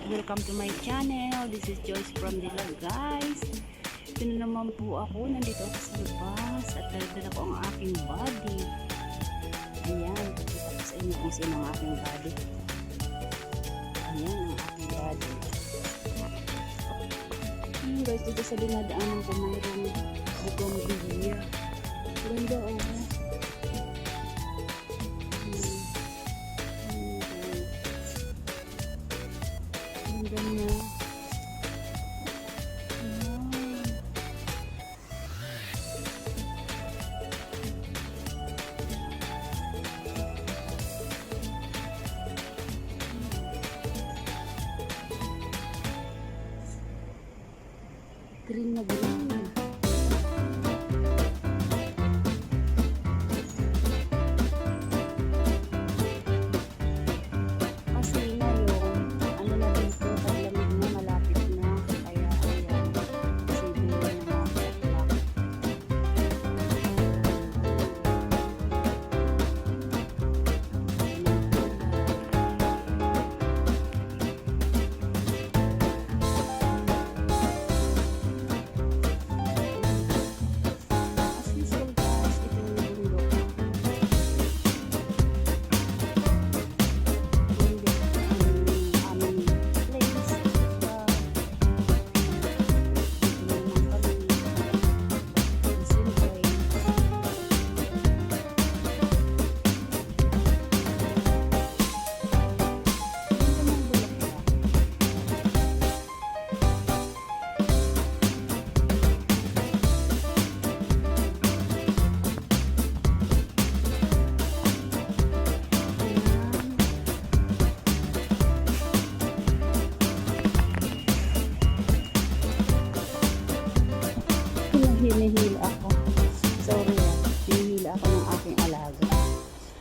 Welcome to my channel. This is Joyce from Dilag, guys. Ito na naman po ako. Nandito ako sa labas at dala ko ang aking body. Ayan, pakita ko sa inyo kung sino ang aking body. Ayan ang aking body. Guys, dito sa dinadaanan ko mayroong bukong bihiya. Ganda oh. Ganda. Green na green. Hinihila ako. Sorry hinihila ako ng aking alaga.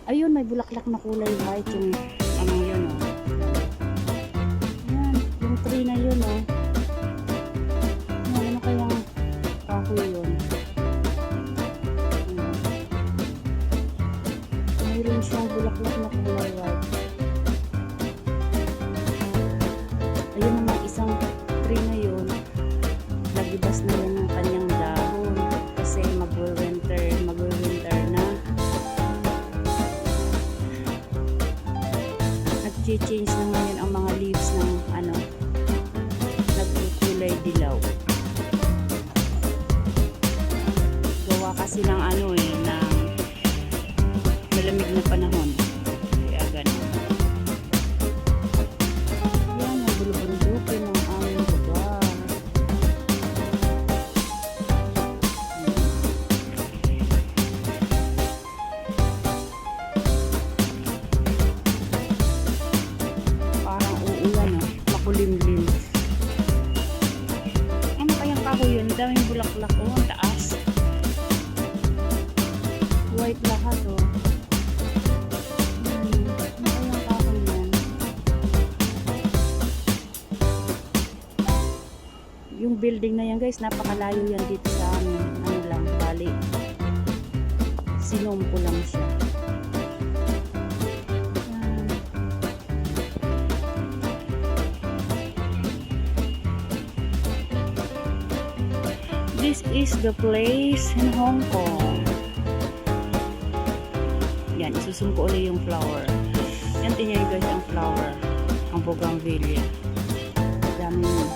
Ayun, may bulaklak na kulay white yung ano yun oh. Yan, yung tree na yun oh. Ano kayang kahoy yun? Mayroon siyang bulaklak na kulay white. Ayun naman isang tree na yun. Nagibas na yan ng kanyang dahon kasi magwe-winter na. Nag-change na ngayon ang mga leaves ng ano, nagkukulay dilaw. Gawa kasi ng ano ng malamig na panahon. Kaya ganun. Yan, nagbulubundukin ng aming lugar. Makulimlim. Ano kayang kahoy yun? Daming bulaklak oh, ang taas. White lahat oh. Ano kayang kahoy yan? Yung building na yan guys, napakalayo yan dito sa amin. Ano lang, bali. Sinom ko lang siya. This is the place in Hong Kong. Yan, isusum ko ulit yung flower. Yan, tingnan guys ang flower. Ang bougainvillea. Dami yun.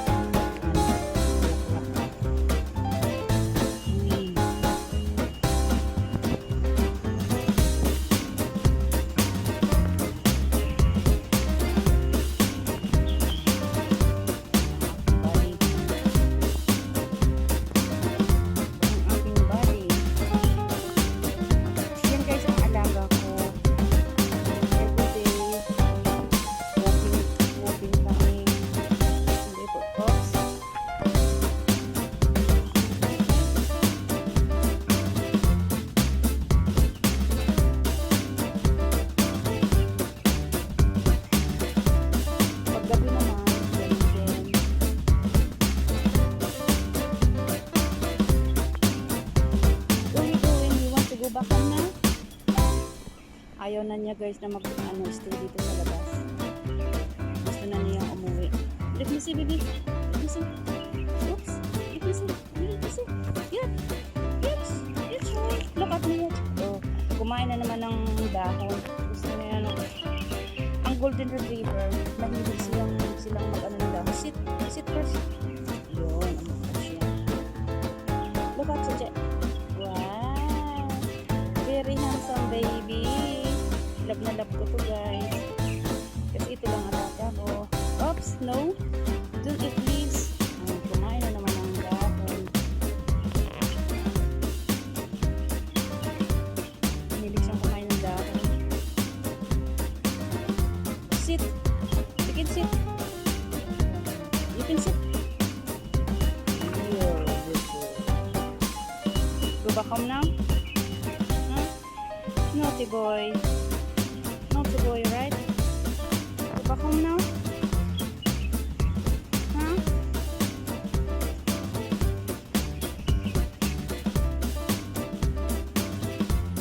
Ayaw na niya guys na mag stay dito sa labas. Gusto na niya umuwi. Let me see, baby. Let me see. Oops. Let me see. Let me see. Yeah. Yes. Yes, right. Look at me. Oh, kumain na naman ng dahon. Gusto niya ano. Ang golden retriever, mahilig silang mag-ano ng dahon. Sit. Sit first. Yun. Ang siya. Look at siya. Wow. Very handsome baby. Love na love ko to, guys. Kasi ito lang alaga ko. Oops, no. Don't eat please. Kumain na naman ng dahon. Mahilig siyang kumain ng dahon. Sit. You can sit. You can sit. Go back home now? Huh? Naughty boy. Naughty boy, right? Go back home now? Huh?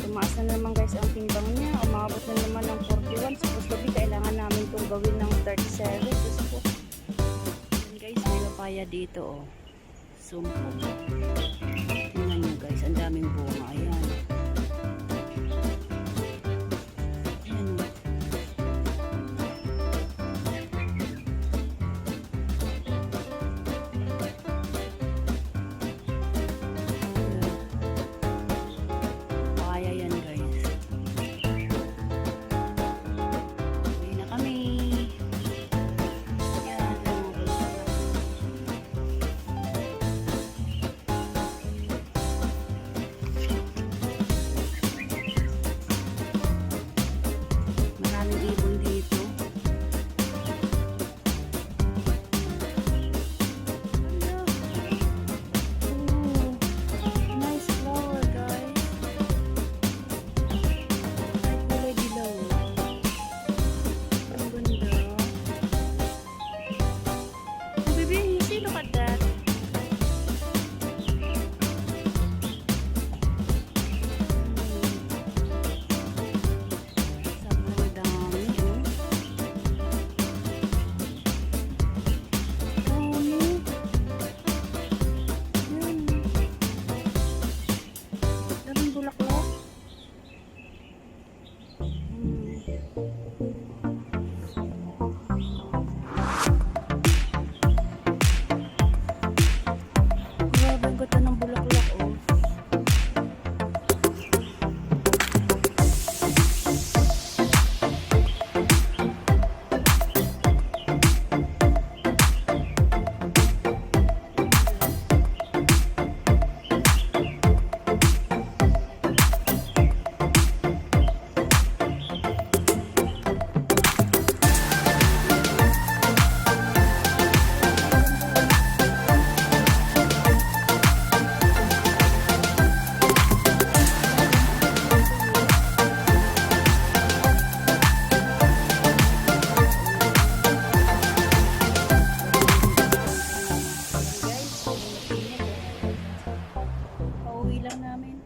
Tumaas na naman guys ang timbang niya. Umabot na naman ng 41. Supposed to be, kailangan namin itong gawin ng 37. Gusto ko. Ayan guys, may papaya dito oh. Zoom po. Tingnan nyo guys, ang daming bunga. Ayan. Ayan oh. Papaya yan guys. Uwi na kami. Ayan. Maraming ibon dito. Hello. Ooh, nice flower guys. Ay, kulay dilaw. Ang ganda. Oh, baby, you see, look at that. Sobrang dami, oh. Dami. Yan. Daming bulaklak. Grabe ang ganda ng bulaklak, oh. Guys, pauwi lang namin.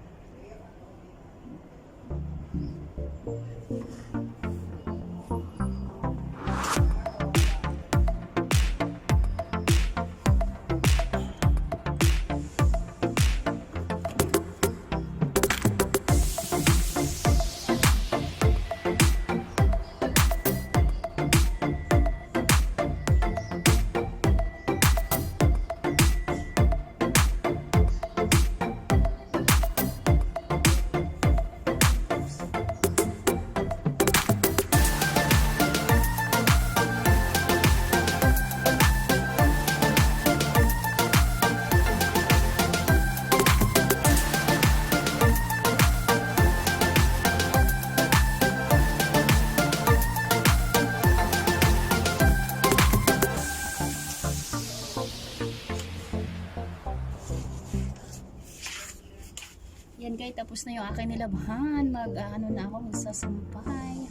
Yan guys, tapos na yung aking nilabhan. Mag-ano na ako, magsasampay.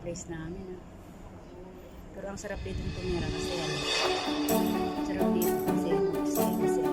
place namin. Pero ang sarap dito tumira kasi sarap dito kasi